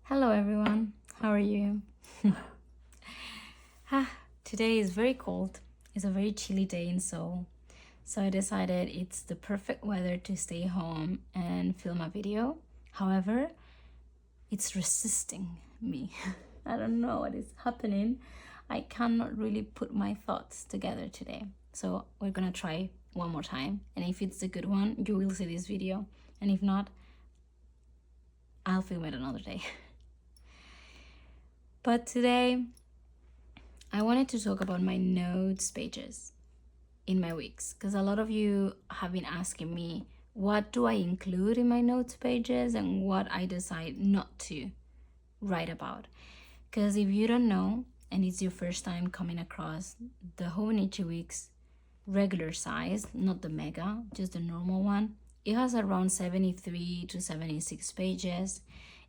Hello everyone, how are you? Today is very cold. It's a very chilly day in Seoul. So I decided it's the perfect weather to stay home and film a video. However, it's resisting me. I don't know what is happening. I cannot really put my thoughts together today. So we're gonna try one more time. And if it's a good one, you will see this video. And if not, I'll film it another day. But today, I wanted to talk about my notes pages in my weeks, because a lot of you have been asking me what do I include in my notes pages and what I decide not to write about. Because if you don't know, and it's your first time coming across the Hobonichi weeks regular size, not the mega, just the normal one, it has around 73 to 76 pages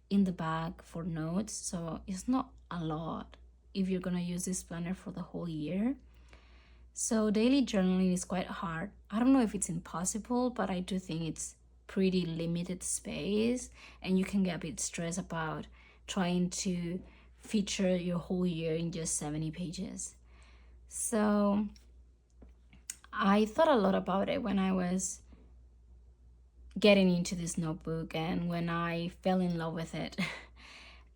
in the back for notes, so it's not a lot if you're gonna use this planner for the whole year. So daily journaling is quite hard. I don't know if it's impossible, but I do think it's pretty limited space, and you can get a bit stressed about trying to feature your whole year in just 70 pages. So I thought a lot about it when I was getting into this notebook, and when I fell in love with it,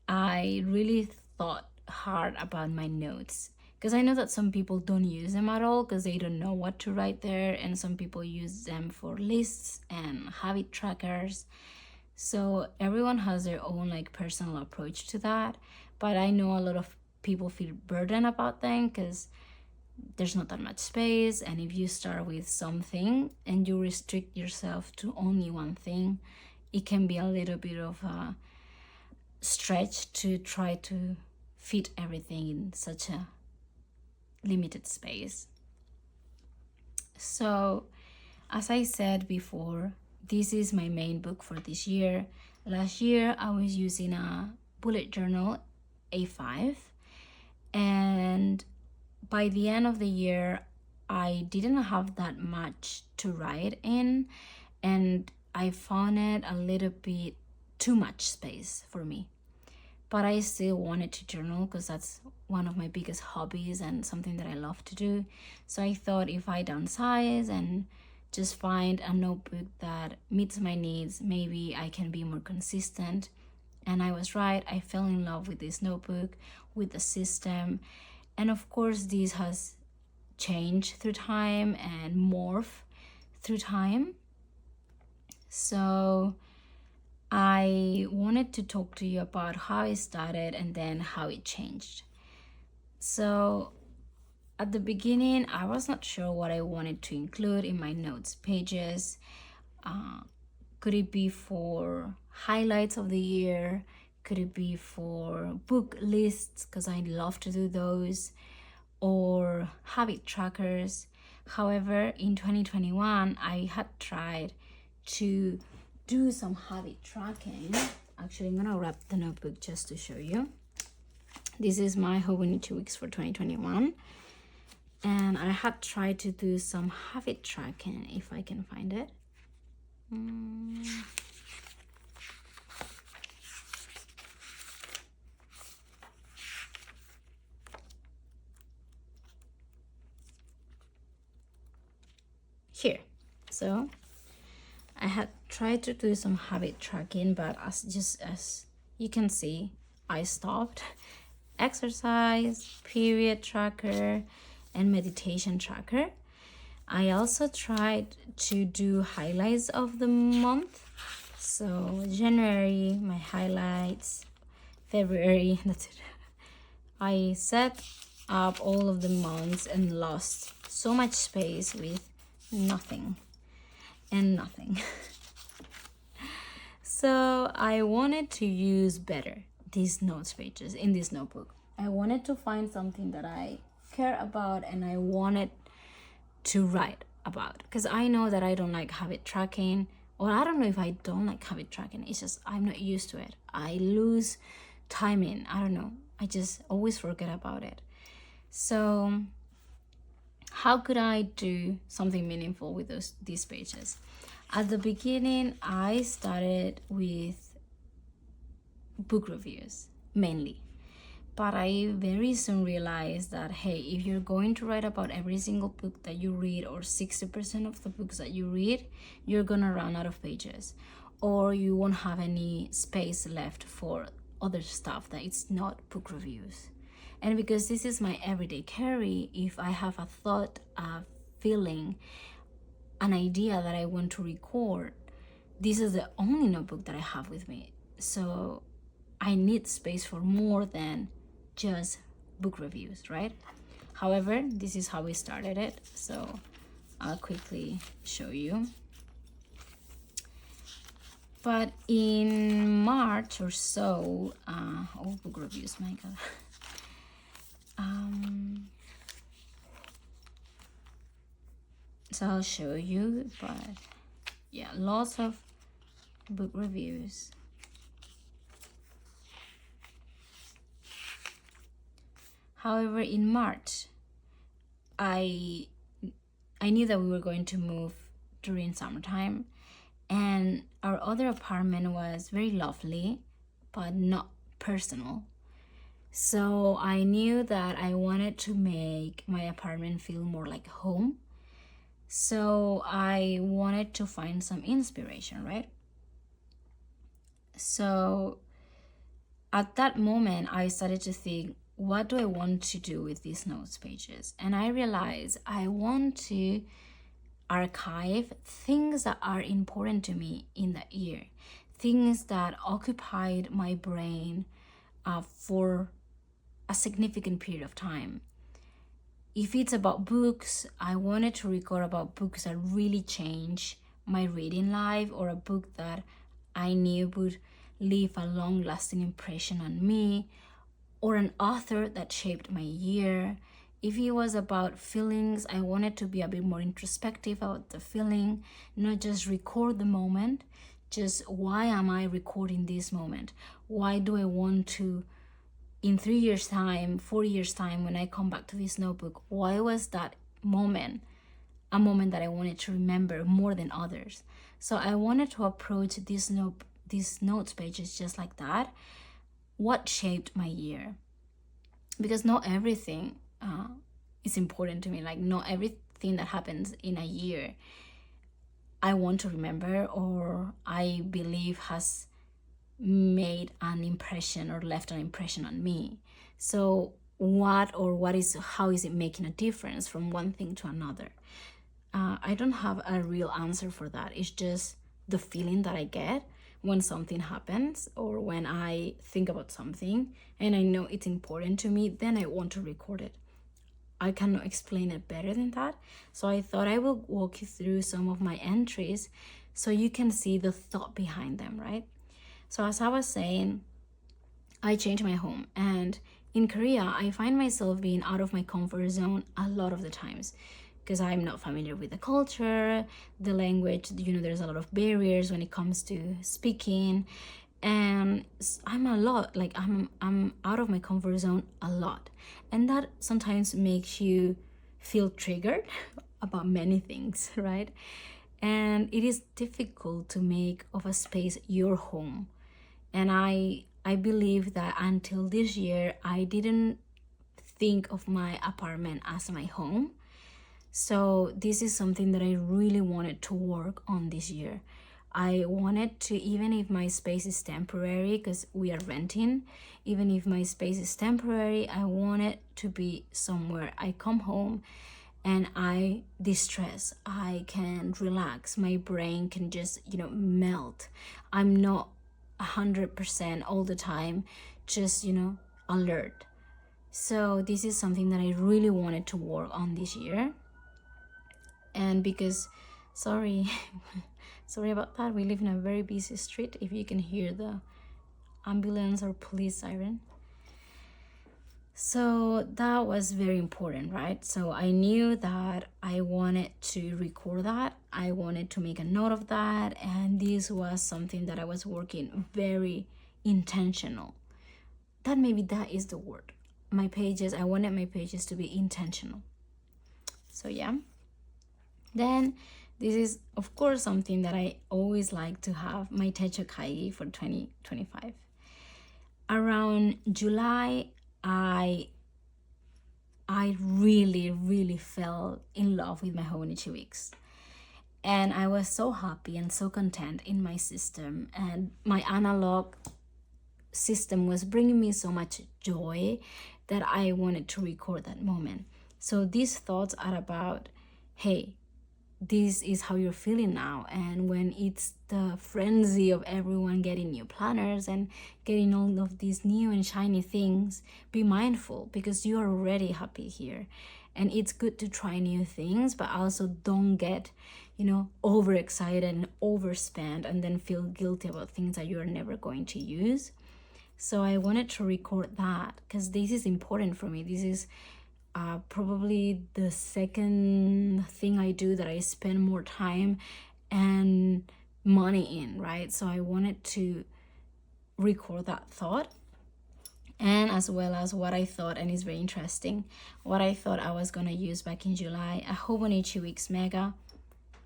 I really thought hard about my notes, because I know that some people don't use them at all because they don't know what to write there, and some people use them for lists and habit trackers. So everyone has their own like personal approach to that, but I know a lot of people feel burdened about them because there's not that much space, and if you start with something and you restrict yourself to only one thing, it can be a little bit of a stretch to try to fit everything in such a limited space. So as I said before, this is my main book for this year. Last year I was using a bullet journal A5, and by the end of the year I didn't have that much to write in, and I found it a little bit too much space for me. But I still wanted to journal because that's one of my biggest hobbies and something that I love to do. So I thought if I downsize and just find a notebook that meets my needs, maybe I can be more consistent. And I was right. I fell in love with this notebook, with the system. And of course, this has changed through time and morphed through time. So I wanted to talk to you about how it started and then how it changed. So at the beginning, I was not sure what I wanted to include in my notes pages. Could it be for highlights of the year? Could it be for book lists, because I love to do those, or habit trackers? However, in 2021, I had tried to do some habit tracking. Actually, I'm gonna wrap the notebook just to show you. This is my Hobonichi weeks for 2021, and I had tried to do some habit tracking, if I can find it. Here. So I had tried to do some habit tracking, but as you can see, I stopped. Exercise, period tracker, and meditation tracker. I also tried to do highlights of the month. So January, my highlights, February, that's it. I set up all of the months and lost so much space with nothing and nothing. So I wanted to use better these notes pages in this notebook. I wanted to find something that I care about and I wanted to write about, because I know that I don't like habit tracking, or I don't know if I don't like habit tracking, it's just I'm not used to it. I lose timing, I don't know, I just always forget about it. So how could I do something meaningful with these pages? At the beginning, I started with book reviews mainly. But I very soon realized that, hey, if you're going to write about every single book that you read, or 60% of the books that you read, you're gonna run out of pages, or you won't have any space left for other stuff that it's not book reviews. And because this is my everyday carry, if I have a thought, a feeling, an idea that I want to record, this is the only notebook that I have with me. So I need space for more than just book reviews, right? However, this is how we started it, so I'll quickly show you. But in March or so, oh, book reviews, my god. So I'll show you, but yeah, lots of book reviews. However, in March, I knew that we were going to move during summertime, and our other apartment was very lovely, but not personal. So I knew that I wanted to make my apartment feel more like home. So I wanted to find some inspiration, right? So at that moment, I started to think, what do I want to do with these notes pages? And I realized I want to archive things that are important to me in that year, things that occupied my brain for a significant period of time. If it's about books, I wanted to record about books that really changed my reading life, or a book that I knew would leave a long-lasting impression on me, or an author that shaped my year. If it was about feelings, I wanted to be a bit more introspective about the feeling, not just record the moment, just why am I recording this moment? Why do I want to, in 3 years' time, 4 years' time, when I come back to this notebook, why was that moment a moment that I wanted to remember more than others? So I wanted to approach these notes pages just like that. What shaped my year? Because not everything is important to me. Like, not everything that happens in a year I want to remember, or I believe has made an impression or left an impression on me. So how is it making a difference from one thing to another? I don't have a real answer for that. It's just the feeling that I get when something happens, or when I think about something and I know it's important to me, then I want to record it. I cannot explain it better than that. So I thought I will walk you through some of my entries so you can see the thought behind them, right? So as I was saying, I changed my home, and in Korea, I find myself being out of my comfort zone a lot of the times, because I'm not familiar with the culture, the language. There's a lot of barriers when it comes to speaking, and I'm out of my comfort zone a lot, and that sometimes makes you feel triggered about many things, right? And it is difficult to make of a space your home. And I believe that until this year, I didn't think of my apartment as my home. So this is something that I really wanted to work on this year. I wanted to, even if my space is temporary, because we are renting, even if my space is temporary, I want it to be somewhere I come home and I distress. I can relax. My brain can just, melt. I'm not 100% all the time, just, alert. So this is something that I really wanted to work on this year. And because, sorry about that, we live in a very busy street, if you can hear the ambulance or police siren. So that was very important, right? So I knew that I wanted to record that. I wanted to make a note of that. And this was something that I was working very intentional. That is the word. I wanted my pages to be intentional. So yeah. Then this is of course something that I always like to have, my techo kaigi for 2025. Around July, I really fell in love with my Hobonichi weeks. And I was so happy and so content in my system, and my analog system was bringing me so much joy that I wanted to record that moment. So these thoughts are about, hey, this is how you're feeling now. And when it's the frenzy of everyone getting new planners and getting all of these new and shiny things, be mindful, because you are already happy here. And it's good to try new things, but also don't get, overexcited and overspend and then feel guilty about things that you're never going to use. So I wanted to record that because this is important for me. This is probably the second thing I do that I spend more time and money in, right? So I wanted to record that thought, and as well as what I thought, and it's very interesting, what I thought I was gonna use back in July, a Hobonichi Weeks Mega.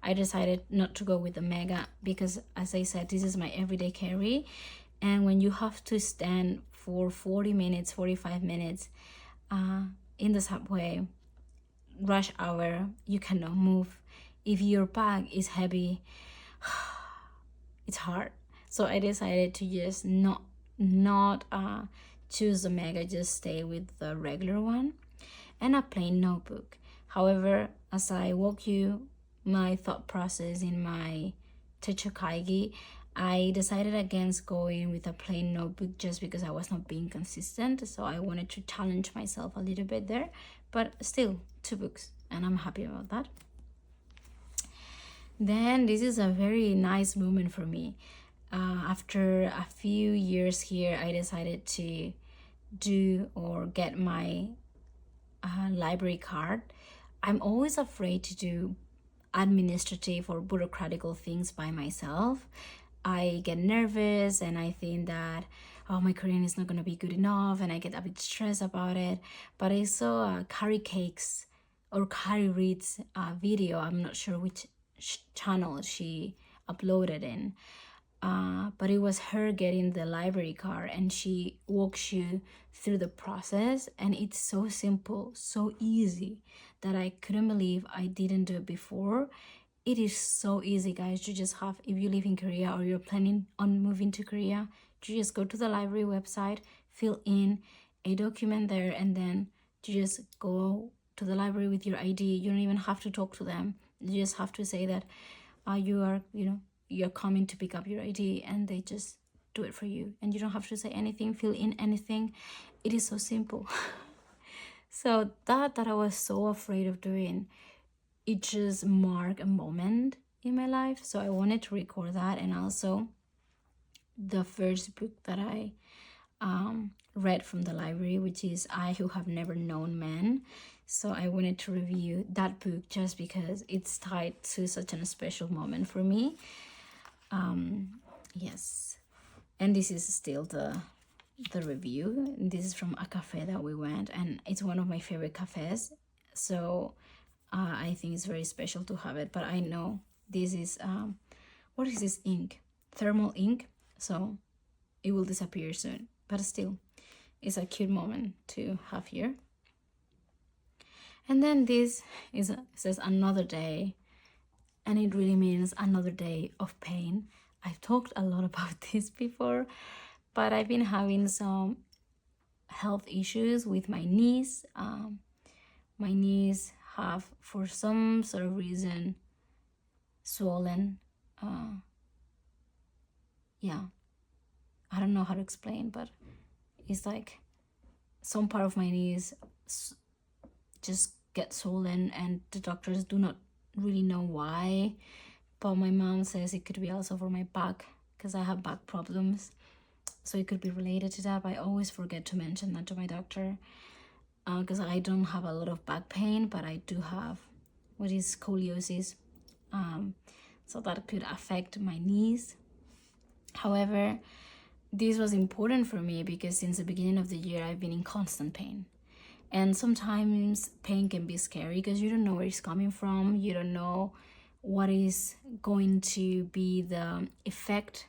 I decided not to go with the Mega because, as I said, this is my everyday carry, and when you have to stand for 40 minutes, 45 minutes in the subway, rush hour, you cannot move. If your bag is heavy, it's hard. So I decided to just not choose the Mega, just stay with the regular one and a plain notebook. However, as I walk you my thought process in my techo kaigi, I decided against going with a plain notebook just because I was not being consistent. So I wanted to challenge myself a little bit there, but still 2 books, and I'm happy about that. Then this is a very nice moment for me. After a few years here, I decided to do or get my library card. I'm always afraid to do administrative or bureaucratical things by myself. I get nervous and I think that, oh, my Korean is not going to be good enough, and I get a bit stressed about it. But I saw Carrie Cakes or Carrie Reads video. I'm not sure which channel she uploaded in. But it was her getting the library card, and she walks you through the process, and it's so simple, so easy, that I couldn't believe I didn't do it before. It is so easy, guys. You just have, if you live in Korea or you're planning on moving to Korea, you just go to the library website, fill in a document there, and then you just go to the library with your ID. You don't even have to talk to them. You just have to say that you're coming to pick up your ID, and they just do it for you. And you don't have to say anything, fill in anything. It is so simple. So that I was so afraid of doing, it just marked a moment in my life. So I wanted to record that. And also the first book that I read from the library, which is I Who Have Never Known Men. So I wanted to review that book just because it's tied to such a special moment for me. Yes, and this is still the review. This is from a cafe that we went, and it's one of my favorite cafes, so I think it's very special to have it. But I know this is what is this ink? Thermal ink, so it will disappear soon, but still it's a cute moment to have here. And then this says another day, and it really means another day of pain. I've talked a lot about this before, but I've been having some health issues with my knees. My knees have, for some sort of reason, swollen. Yeah, I don't know how to explain, but it's like some part of my knees just get swollen, and the doctors do not really know why. But my mom says it could be also for my back, because I have back problems, so it could be related to that. But I always forget to mention that to my doctor, because I don't have a lot of back pain, but I do have what is scoliosis, so that could affect my knees. However, this was important for me because since the beginning of the year I've been in constant pain, And sometimes pain can be scary because you don't know where it's coming from. You don't know what is going to be the effect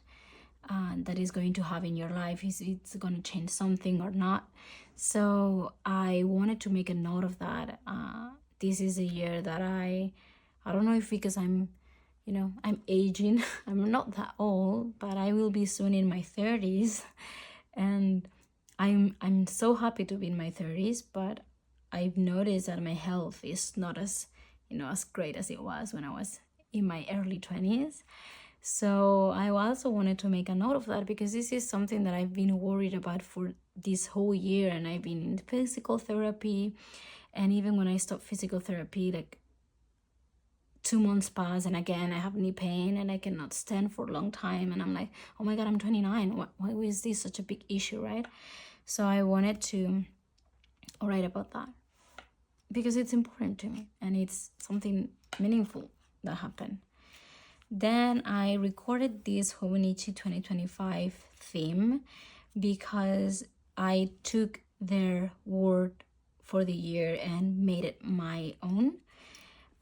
that is going to have in your life. Is it's going to change something or not? So I wanted to make a note of that. This is a year that I don't know if because I'm I'm aging. I'm not that old, but I will be soon in my 30s. And I'm so happy to be in my 30s, but I've noticed that my health is not as as great as it was when I was in my early 20s. So I also wanted to make a note of that because this is something that I've been worried about for this whole year, and I've been in physical therapy. And even when I stopped physical therapy, like 2 months pass, and again I have knee pain and I cannot stand for a long time, and I'm like, oh my god, I'm 29. Why is this such a big issue, right? So I wanted to write about that because it's important to me and it's something meaningful that happened. Then I recorded this Hobonichi 2025 theme because I took their word for the year and made it my own.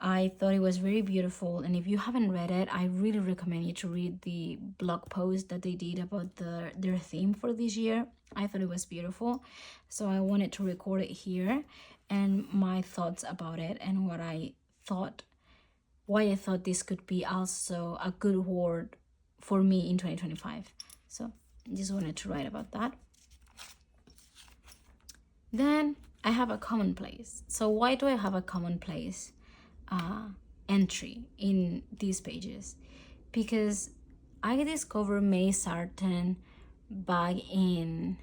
I thought it was very beautiful, and if you haven't read it, I really recommend you to read the blog post that they did about their theme for this year. I thought it was beautiful, so I wanted to record it here and my thoughts about it and why I thought this could be also a good word for me in 2025. So I just wanted to write about that. Then I have a commonplace. So why do I have a commonplace entry in these pages? Because I discovered May Sarton back in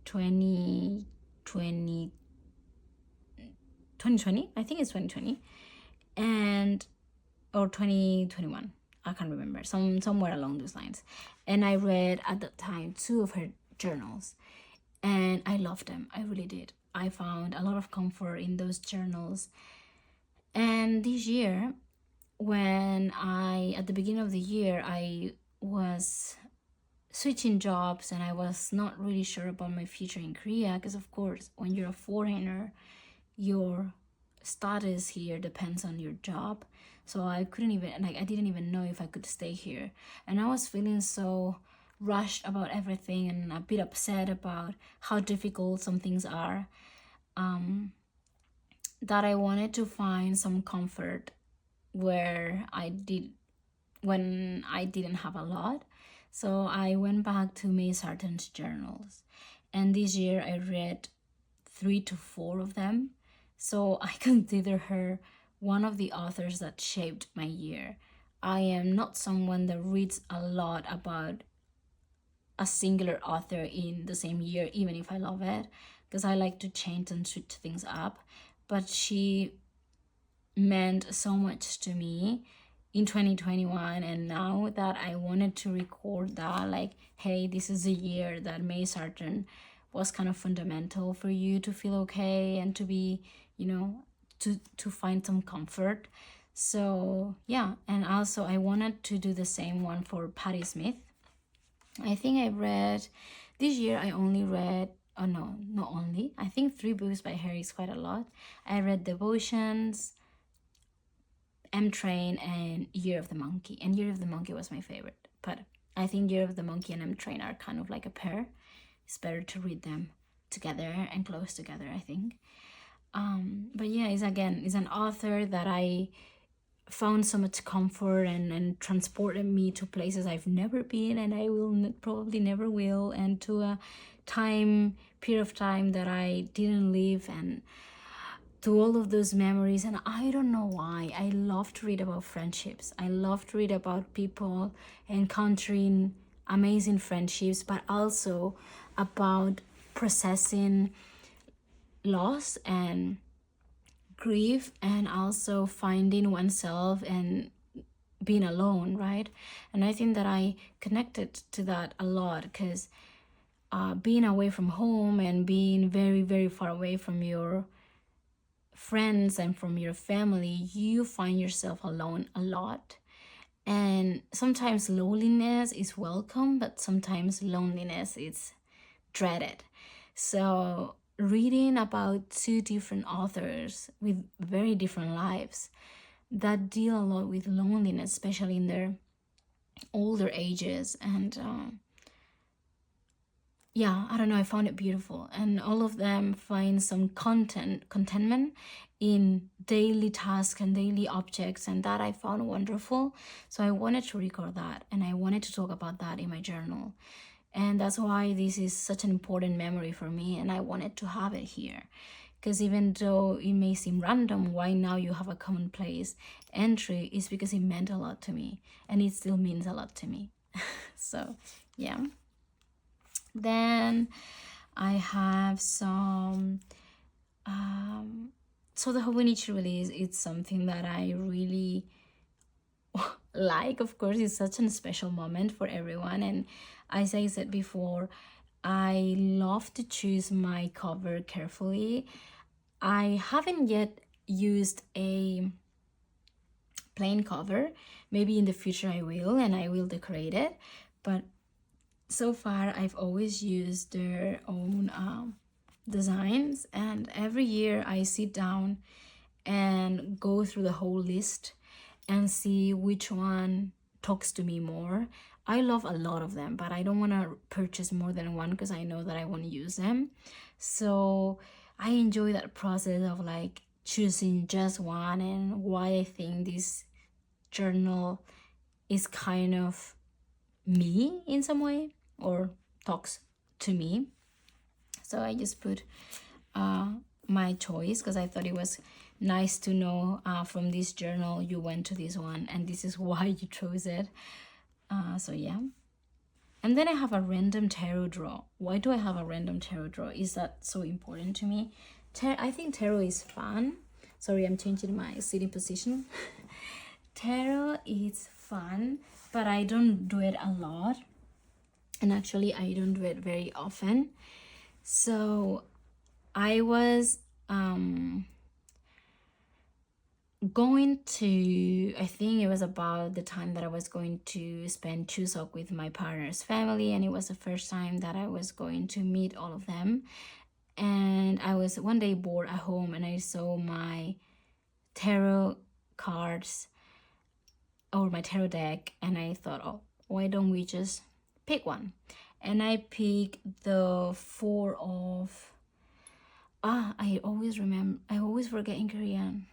2020, I think it's 2020, and or 2021, I can't remember, somewhere along those lines. And I read at that time 2 of her journals, and I loved them. I really did. I found a lot of comfort in those journals. And this year, at the beginning of the year, I was switching jobs and I was not really sure about my future in Korea, because of course, when you're a foreigner, your status here depends on your job. So I didn't even know if I could stay here. And I was feeling so rushed about everything and a bit upset about how difficult some things are, that I wanted to find some comfort when I didn't have a lot. So I went back to May Sarton's journals, and this year I read 3 to 4 of them. So I consider her one of the authors that shaped my year. I am not someone that reads a lot about a singular author in the same year, even if I love it, because I like to change and switch things up. But she meant so much to me in 2021, and now that I wanted to record that, like, hey, this is a year that May Sarton was kind of fundamental for you to feel okay and to be, to find some comfort. So yeah, and also I wanted to do the same one for Patti Smith. I think this year I only read, oh no, not only, I think 3 books by her is quite a lot. I read Devotions, M Train, and Year of the Monkey. And Year of the Monkey was my favorite, but I think Year of the Monkey and M Train are kind of like a pair. It's better to read them together and close together, I think. But yeah, it's an author that I found so much comfort and transported me to places I've never been, and I will probably never will, and to a period of time that I didn't live, and to all of those memories. And I don't know why, I love to read about friendships. I love to read about people encountering amazing friendships, but also about processing loss and grief, and also finding oneself and being alone, right? And I think that I connected to that a lot, because being away from home and being very, very far away from your friends and from your family, you find yourself alone a lot. And sometimes loneliness is welcome, but sometimes loneliness is dreaded. So reading about two different authors with very different lives that deal a lot with loneliness, especially in their older ages. And yeah, I don't know, I found it beautiful. And all of them find some contentment in daily tasks and daily objects, and that I found wonderful. So I wanted to record that, and I wanted to talk about that in my journal. And that's why this is such an important memory for me, and I wanted to have it here. Because even though it may seem random why now you have a commonplace entry, is because it meant a lot to me, and it still means a lot to me. So yeah. Then I have some so the Hobonichi release, it's something that I really like. Of course, it's such a special moment for everyone, and as I said before, I love to choose my cover carefully. I haven't yet used a plain cover. Maybe in the future I will, and I will decorate it, but so far I've always used their own designs, and every year I sit down and go through the whole list and see which one talks to me more. I love a lot of them, but I don't want to purchase more than one because I know that I won't use them. So I enjoy that process of like choosing just one, and why I think this journal is kind of me in some way, or talks to me. So I just put my choice because I thought it was nice to know from this journal you went to this one and this is why you chose it. So yeah. And then I have a random tarot draw. Why do I have a random tarot draw? Is that so important to me? I think tarot is fun. Sorry, I'm changing my sitting position. Tarot is fun, but I don't do it a lot. And actually, I don't do it very often. So I was going to, I think it was about the time that I was going to spend Chuseok with my partner's family, and it was the first time that I was going to meet all of them. And I was one day bored at home, and I saw my tarot cards or my tarot deck, and I thought, oh, why don't we just pick one? And I picked the Four of I always forget in Korean.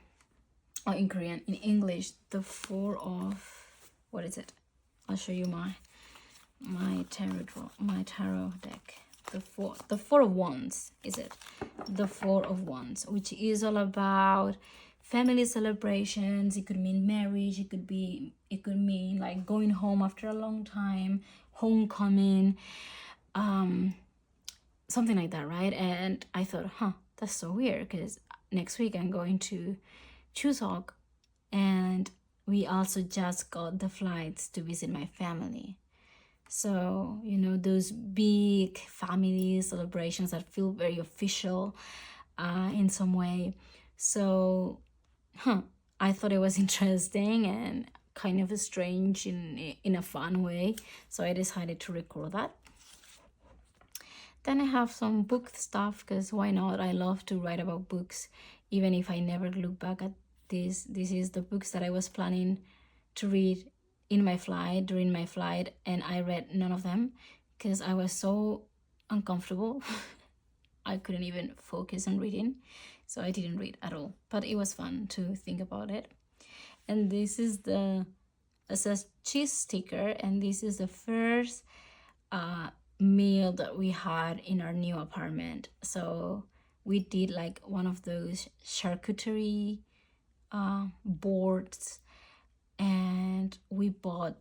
Oh, in Korean, in English, the Four of, what is it? I'll show you my tarot deck. The Four of Wands, is it? The Four of Wands, which is all about family celebrations. It could mean marriage, it could mean like going home after a long time, homecoming, something like that, right? And I thought, that's so weird, because next week I'm going to Chuseok, and we also just got the flights to visit my family. So, you know, those big family celebrations that feel very official in some way. So, I thought it was interesting and kind of strange in a fun way. So I decided to record that. Then I have some book stuff, because why not? I love to write about books, even if I never look back at this. This is the books that I was planning to read during my flight, and I read none of them because I was so uncomfortable. I couldn't even focus on reading, so I didn't read at all. But it was fun to think about it. And this is it says cheese sticker, and this is the first meal that we had in our new apartment. So we did like one of those charcuterie boards, and we bought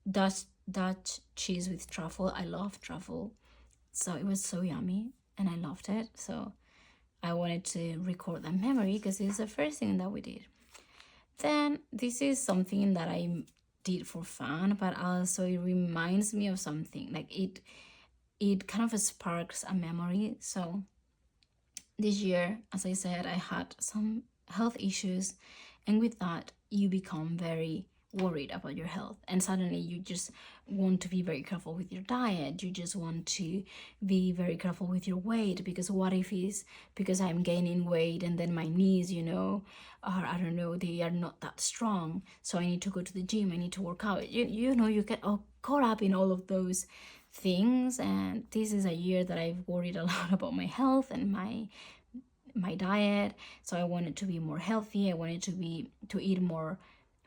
Dutch cheese with truffle. I love truffle, so it was so yummy and I loved it. So I wanted to record that memory because it's the first thing that we did. Then this is something that I did for fun, but also it reminds me of something. Like it kind of sparks a memory. So this year, as I said, I had some health issues, and with that you become very worried about your health, and suddenly you just want to be very careful with your diet. You just want to be very careful with your weight, because what if it's because I'm gaining weight and then my knees, are, I don't know, they are not that strong, so I need to go to the gym, I need to work out. You get all caught up in all of those things. And this is a year that I've worried a lot about my health and my diet. So I wanted to be more healthy. I wanted to eat more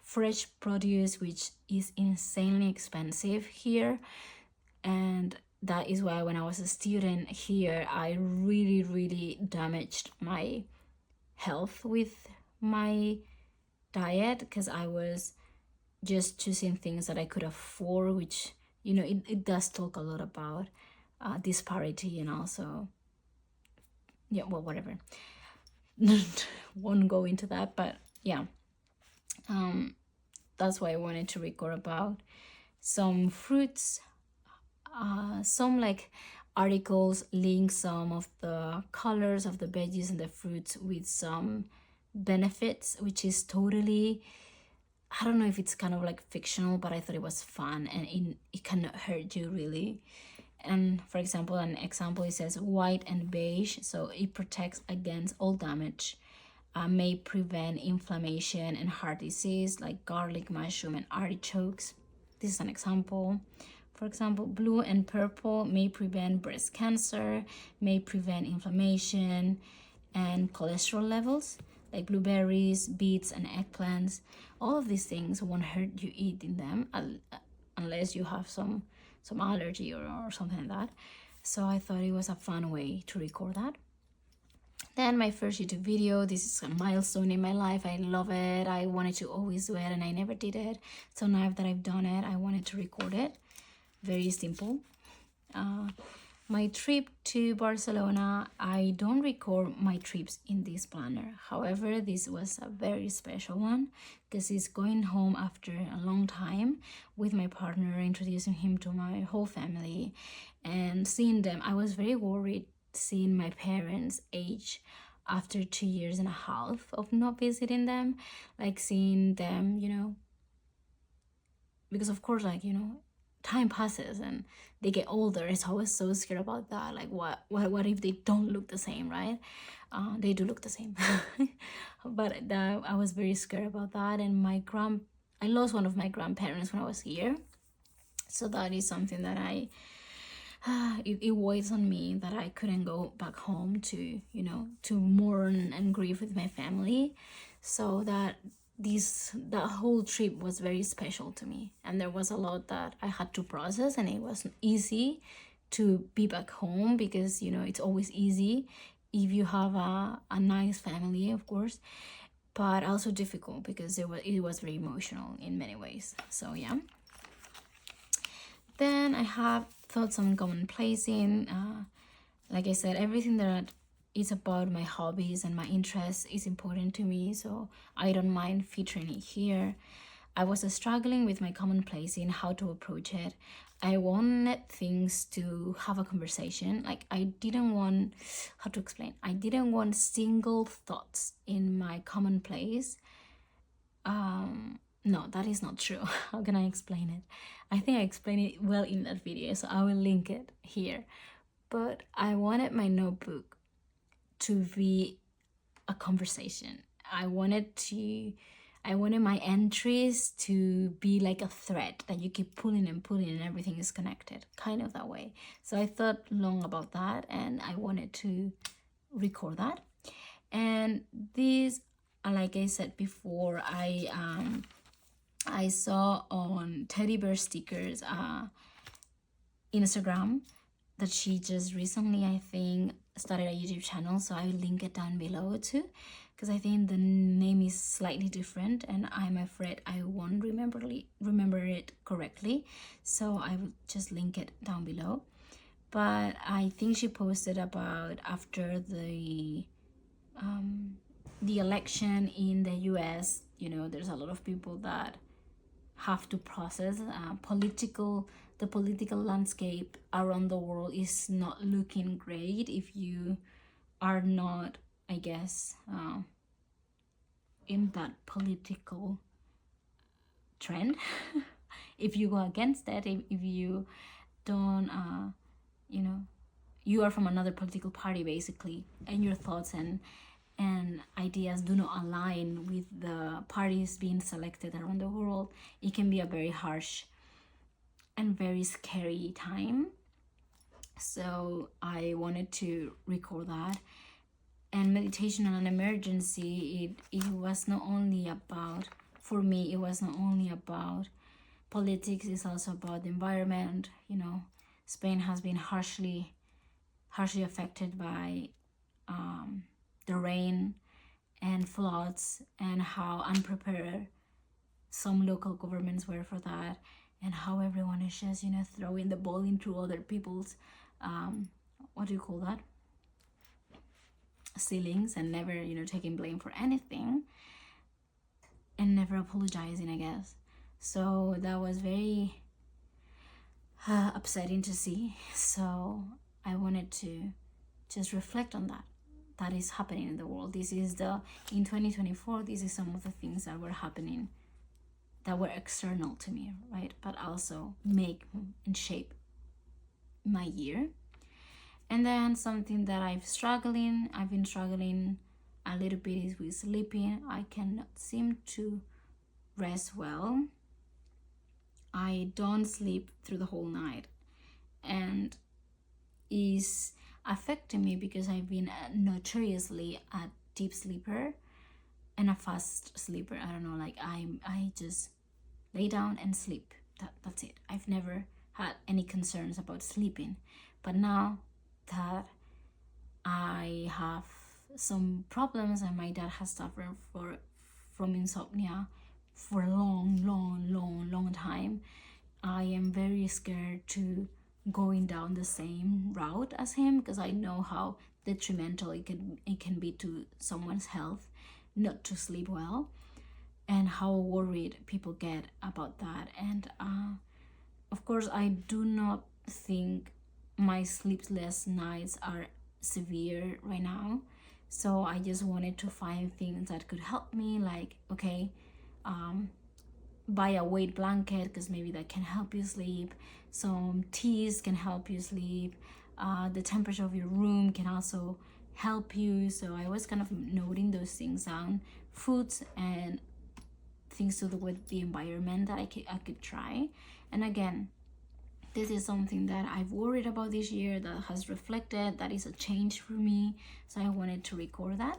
fresh produce, which is insanely expensive here. And that is why when I was a student here, I really damaged my health with my diet, because I was just choosing things that I could afford, which it does talk a lot about disparity, and also, yeah, well, whatever. Won't go into that, but yeah, that's why I wanted to record about some fruits, some like articles link some of the colors of the veggies and the fruits with some benefits, which is totally, I don't know if it's kind of like fictional, but I thought it was fun, and it cannot hurt you really. And for example, an example, it says white and beige, so it protects against all damage, may prevent inflammation and heart disease, like garlic, mushroom, and artichokes. This is an example. For example, blue and purple may prevent breast cancer, may prevent inflammation and cholesterol levels, like blueberries, beets, and eggplants. All of these things won't hurt you eating them, unless you have some allergy or something like that. So I thought it was a fun way to record that. Then my first YouTube video, this is a milestone in my life. I love it. I wanted to always do it and I never did it. So now that I've done it, I wanted to record it. Very simple. My trip to Barcelona, I don't record my trips in this planner. However, this was a very special one because it's going home after a long time with my partner, introducing him to my whole family and seeing them. I was very worried seeing my parents age after 2.5 years of not visiting them, like seeing them, because of course, like, time passes and they get older. So I was so scared about that. Like, what if they don't look the same, right? They do look the same. But I was very scared about that. And I lost one of my grandparents when I was here. So that is something that it weighs on me, that I couldn't go back home to mourn and grieve with my family. So that whole trip was very special to me, and there was a lot that I had to process, and it wasn't easy to be back home because it's always easy if you have a nice family, of course, but also difficult because it was very emotional in many ways. So yeah. Then I have thoughts on commonplacing. Like I said, everything that is about my hobbies and my interests is important to me, so I don't mind featuring it here. I was struggling with my commonplacing, how to approach it. I wanted things to have a conversation. Like, I didn't want, how to explain, I didn't want single thoughts in my commonplace. No, that is not true. How can I explain it? I think I explained it well in that video, so I will link it here. But I wanted my notebook to be a conversation. I wanted my entries to be like a thread that you keep pulling and pulling and everything is connected, kind of that way. So I thought long about that and I wanted to record that. And this, like I said before, I saw on Teddy Bear Stickers Instagram that she just recently, I think, started a YouTube channel, so I will link it down below too, because I think the name is slightly different and I'm afraid I won't remember it correctly, so I will just link it down below. But I think she posted about after the election in the US, there's a lot of people that have to process the political landscape around the world is not looking great if you are not, I guess, in that political trend. If you go against it, if you don't, you know, you are from another political party basically, and your thoughts and ideas do not align with the parties being selected around the world, it can be a very harsh and very scary time. So I wanted to record that. And meditation on an emergency, it was not only about, for me, it was not only about politics, it's also about the environment. You know, Spain has been harshly affected by the rain and floods, and how unprepared some local governments were for that, and how everyone is just, you know, throwing the ball into other people's what do you call that, ceilings, and never, you know, taking blame for anything, and never apologizing, I guess. So that was very upsetting to see. So I wanted to just reflect on that is happening in the world. This is in 2024, this is some of the things that were happening that were external to me, right? But also make and shape my year. And then something that I've been struggling a little bit is with sleeping. I cannot seem to rest well. I don't sleep through the whole night, and is affecting me because I've been notoriously a deep sleeper and a fast sleeper. I don't know, like I just lay down and sleep. That's it. I've never had any concerns about sleeping, but now that I have some problems, and my dad has suffered from insomnia for a long time, I am very scared to going down the same route as him, because I know how detrimental it can be to someone's health not to sleep well, and how worried people get about that. And of course, I do not think my sleepless nights are severe right now, so I just wanted to find things that could help me, like, okay, buy a weight blanket, because maybe that can help you sleep. Some teas can help you sleep. The temperature of your room can also help you. So I was kind of noting those things down, foods and things to do with the environment that I could try. And again, this is something that I've worried about this year, that has reflected, that is a change for me. So I wanted to record that.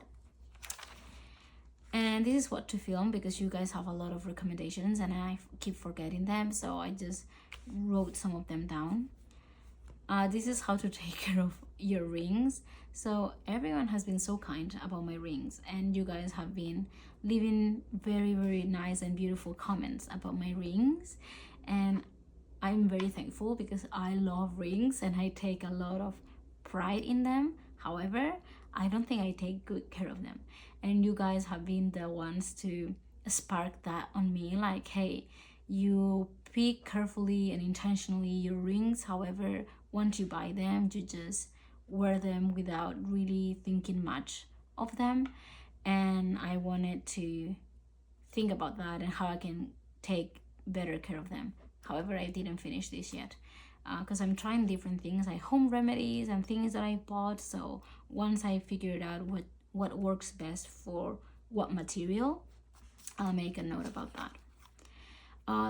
And this is what to film, because you guys have a lot of recommendations and I keep forgetting them, so I just wrote some of them down. This is how to take care of your rings. So everyone has been so kind about my rings, and you guys have been leaving very nice and beautiful comments about my rings, and I'm very thankful, because I love rings and I take a lot of pride in them. However, I don't think I take good care of them, and you guys have been the ones to spark that on me, like, hey, you pick carefully and intentionally your rings. However, once you buy them, you just wear them without really thinking much of them. And I wanted to think about that and how I can take better care of them. However, I didn't finish this yet, because I'm trying different things, like home remedies and things that I bought. So once I figured out what works best for what material, I'll make a note about that.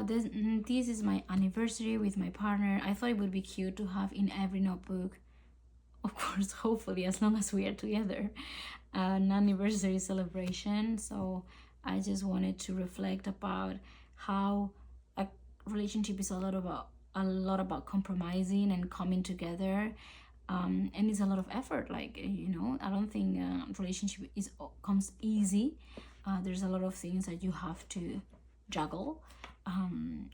This is my anniversary with my partner. I thought it would be cute to have in every notebook, of course, hopefully as long as we are together, an anniversary celebration. So I just wanted to reflect about how a relationship is a lot about compromising and coming together, and it's a lot of effort. Like, you know, I don't think relationship comes easy. There's a lot of things that you have to juggle,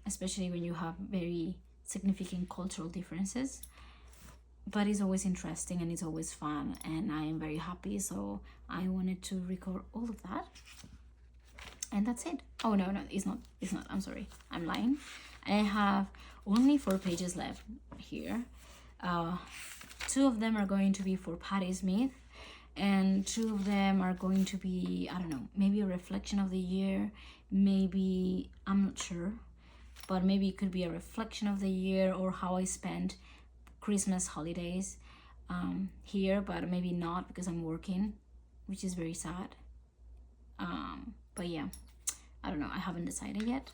especially when you have very significant cultural differences. But it's always interesting and it's always fun, and I am very happy. So I wanted to record all of that, and that's it. Oh no, it's not, I'm sorry, I'm lying. I have only 4 pages left here. 2 of them are going to be for Patti Smith, and 2 of them are going to be, I don't know, maybe a reflection of the year, Maybe, I'm not sure, but maybe it could be a reflection of the year or how I spent Christmas holidays here, but maybe not because I'm working, which is very sad. But yeah, I don't know, I haven't decided yet.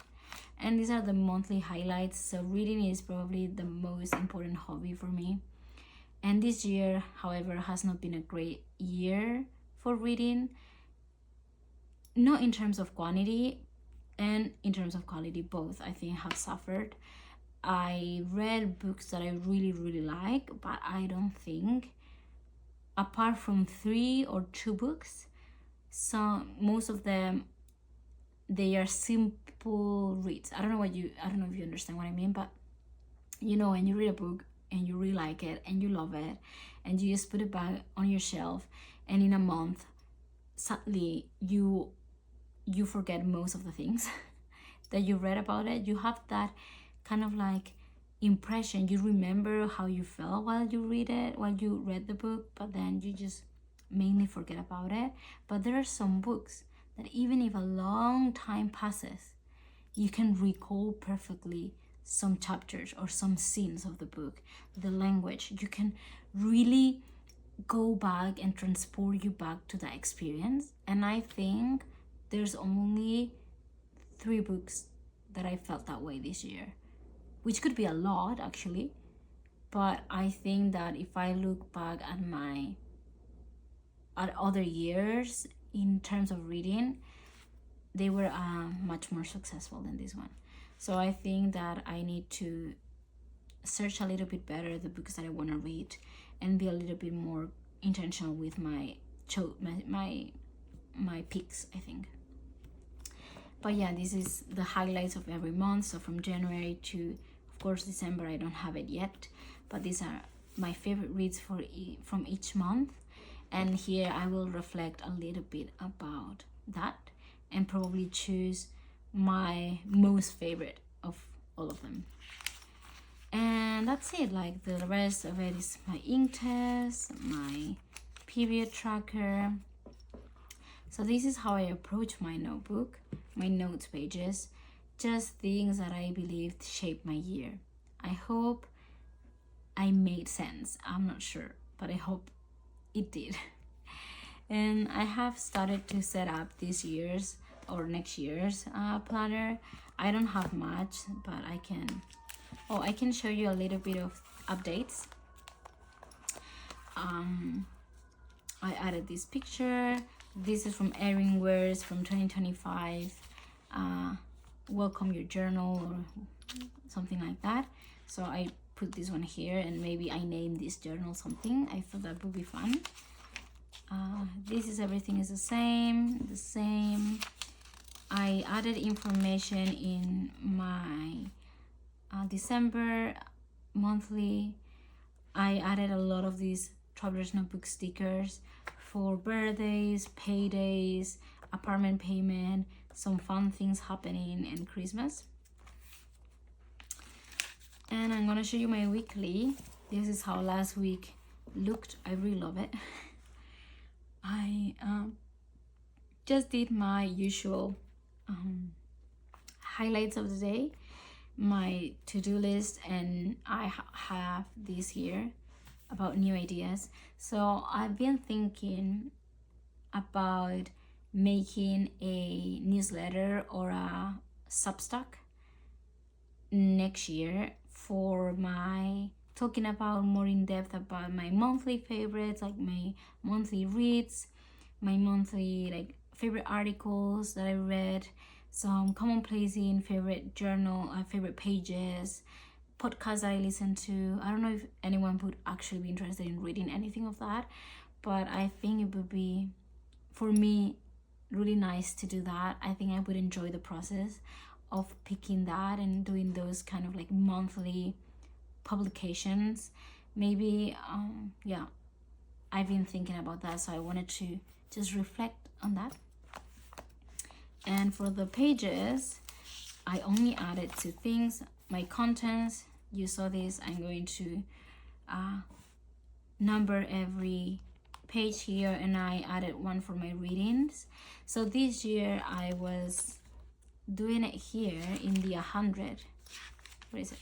And these are the monthly highlights. So reading is probably the most important hobby for me. And this year, however, has not been a great year for reading. Not in terms of quantity and in terms of quality, both I think have suffered. I read books that I really like, but I don't think, apart from 3 or 2 books, most of them, they are simple reads. I don't know if you understand what I mean, but you know, when you read a book and you really like it and you love it and you just put it back on your shelf, and in a month sadly you forget most of the things that you read about it. You have that kind of like impression, you remember how you felt while you read the book, but then you just mainly forget about it. But there are some books that even if a long time passes, you can recall perfectly some chapters or some scenes of the book, the language. You can really go back and transport you back to that experience. And I think there's only 3 books that I felt that way this year, which could be a lot actually. But I think that if I look back at other years in terms of reading, they were much more successful than this one. So I think that I need to search a little bit better the books that I want to read and be a little bit more intentional with my picks, I think. But yeah, this is the highlights of every month. So from January to, of course, December, I don't have it yet, but these are my favorite reads from each month. And here I will reflect a little bit about that and probably choose my most favorite of all of them. And that's it. Like, the rest of it is my ink test, my period tracker. So this is how I approach my notebook, my notes pages, just things that I believed shaped my year. I hope I made sense. I'm not sure, but I hope it did. And I have started to set up this year's or next year's planner. I don't have much, but I can show you a little bit of updates. I added this picture. This is from Erin Ware's from 2025. Welcome your journal or something like that. So I put this one here, and maybe I name this journal something. I thought that would be fun. This is everything is the same. I added information in my December monthly. I added a lot of these Traveler's Notebook stickers for birthdays, paydays, apartment payment, some fun things happening, and Christmas. And I'm gonna show you my weekly. This is how last week looked. I really love it. I just did my usual highlights of the day, my to-do list, and I have this here about new ideas. So I've been thinking about making a newsletter or a Substack next year for my talking about more in depth about my monthly favorites, like my monthly reads, my monthly like favorite articles that I read, some commonplacing favorite journal, favorite pages, podcasts that I listen to. I don't know if anyone would actually be interested in reading anything of that, but I think it would be, for me, really nice to do that. I think I would enjoy the process of picking that and doing those kind of like monthly publications. Maybe yeah, I've been thinking about that, so I wanted to just reflect on that. And for the pages, I only added 2 things. My contents, you saw this. I'm going to number every page here, and I added one for my readings. So this year I was doing it here in the 100. What is it?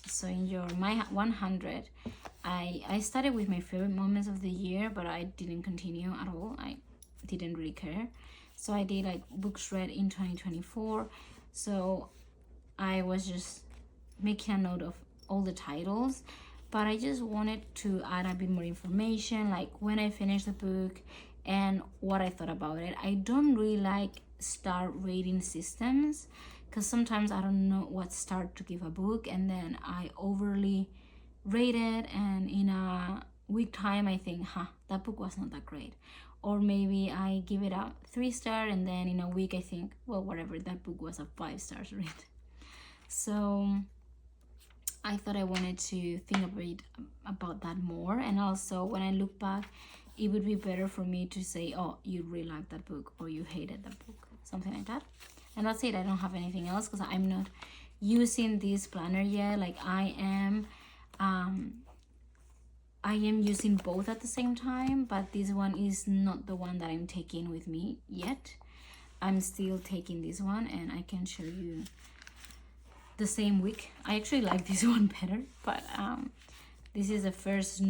So in my 100, I started with my favorite moments of the year, but I didn't continue at all. I didn't really care. So I did like books read in 2024. So I was just making a note of all the titles, but I just wanted to add a bit more information, like when I finished the book and what I thought about it. I don't really like star rating systems because sometimes I don't know what star to give a book, and then I overly rate it, and in a week time I think, that book was not that great. Or maybe I give it a 3-star, and then in a week I think, well, whatever, that book was a 5 stars rate. So I thought I wanted to think a bit about that more, and also when I look back, it would be better for me to say, oh, you really liked that book or you hated that book, something like that. And that's it. I don't have anything else because I'm not using this planner yet. Like I am using both at the same time, but this one is not the one that I'm taking with me yet. I'm still taking this one, and I can show you the same week. I actually like this one better, but this is the first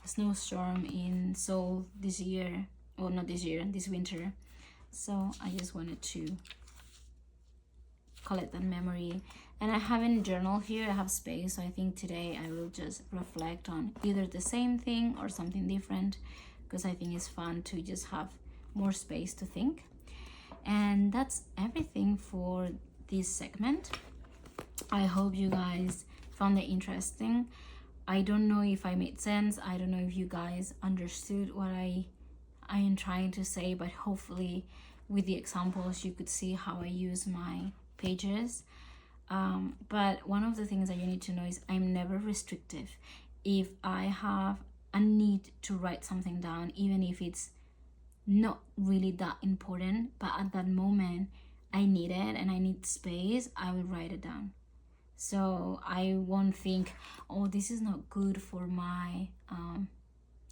snowstorm in Seoul this year, or not this year, this winter. So I just wanted to collect that memory. And I haven't journal here, I have space, so I think today I will just reflect on either the same thing or something different, because I think it's fun to just have more space to think. And that's everything for this segment. I hope you guys found it interesting. I don't know if I made sense. I don't know if you guys understood what I am trying to say, but hopefully with the examples you could see how I use my pages. But one of the things that you need to know is I'm never restrictive. If I have a need to write something down, even if it's not really that important, but at that moment I need it and I need space, I will write it down. So I won't think, oh, this is not good for my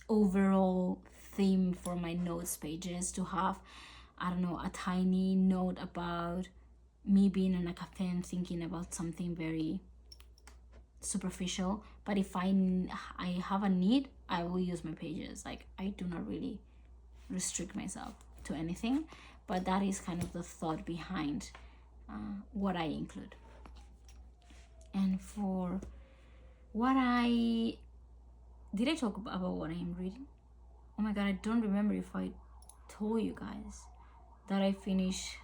overall theme for my notes pages, to have, I don't know, a tiny note about me being in a cafe and thinking about something very superficial. But if I have a need, I will use my pages. Like I do not really restrict myself to anything, but that is kind of the thought behind what I include. And for what did I talk about what I am reading? Oh my god, I don't remember if I told you guys that I finished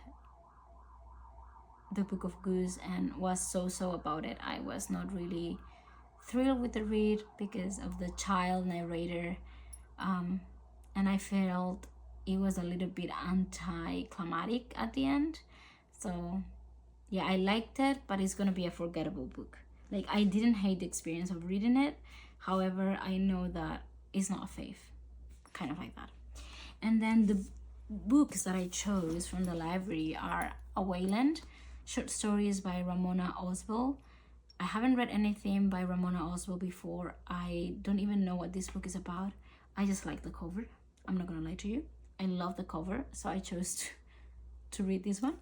the book of Goose and was so about it. I was not really thrilled with the read because of the child narrator, and I felt it was a little bit anticlimactic at the end. So yeah, I liked it, but it's gonna be a forgettable book. Like I didn't hate the experience of reading it, however I know that it's not a fave, kind of like that. And then the books that I chose from the library are Awayland, short stories by Ramona Ausubel. I haven't read anything by Ramona Ausubel before. I don't even know what this book is about. I just like the cover. I'm not gonna lie to you. I love the cover, so I chose to read this one.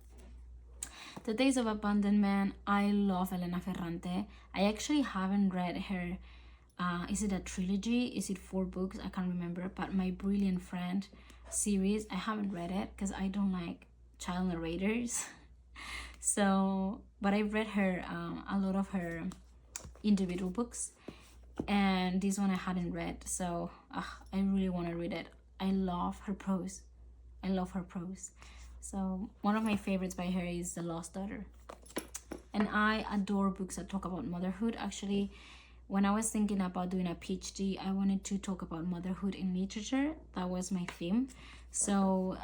The Days of Abandonment. I love Elena Ferrante. I actually haven't read her, is it a trilogy? Is it 4 books? I can't remember, but My Brilliant Friend series, I haven't read it because I don't like child narrators. So, but I've read her, a lot of her individual books, and this one I hadn't read, so I really want to read it. I love her prose. So one of my favorites by her is The Lost Daughter. And I adore books that talk about motherhood. Actually, when I was thinking about doing a PhD, I wanted to talk about motherhood in literature. That was my theme. So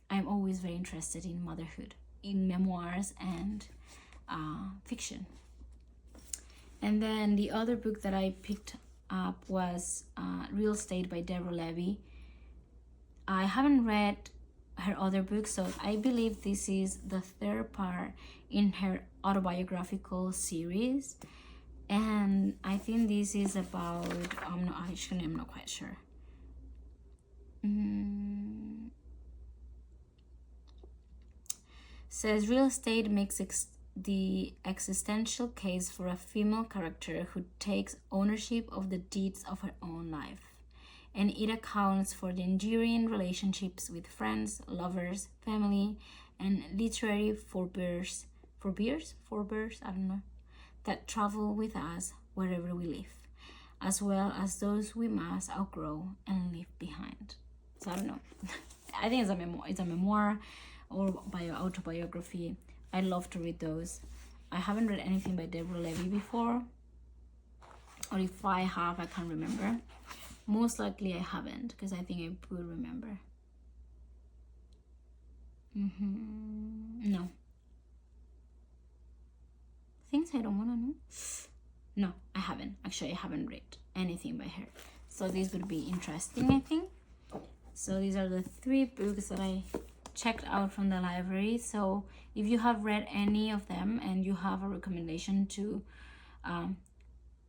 I'm always very interested in motherhood, in memoirs and fiction. And then the other book that I picked up was Real Estate by Deborah Levy. I haven't read her other books, so I believe this is the 3rd part in her autobiographical series. And I think this is about, I'm not quite sure. Says real estate makes the existential case for a female character who takes ownership of the deeds of her own life. And it accounts for the enduring relationships with friends, lovers, family, and literary forebears, I don't know, that travel with us wherever we live, as well as those we must outgrow and leave behind. So I don't know. I think it's a memoir or autobiography. I love to read those. I haven't read anything by Deborah Levy before, or if I have, I can't remember. Most likely I haven't, because I think I would remember. No. Things I don't want to know. No, I haven't. Actually, I haven't read anything by her. So this would be interesting, I think. So these are the 3 books that I checked out from the library. So if you have read any of them and you have a recommendation to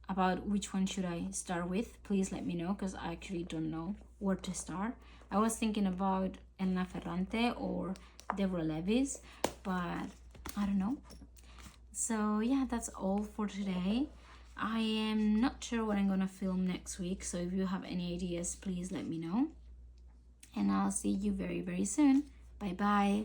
about which one should I start with, please let me know, because I actually don't know where to start. I was thinking about Elena Ferrante or Deborah Levy's, but I don't know. So yeah, that's all for today. I am not sure what I'm gonna film next week, so if you have any ideas, please let me know. And I'll see you very, very soon. Bye bye.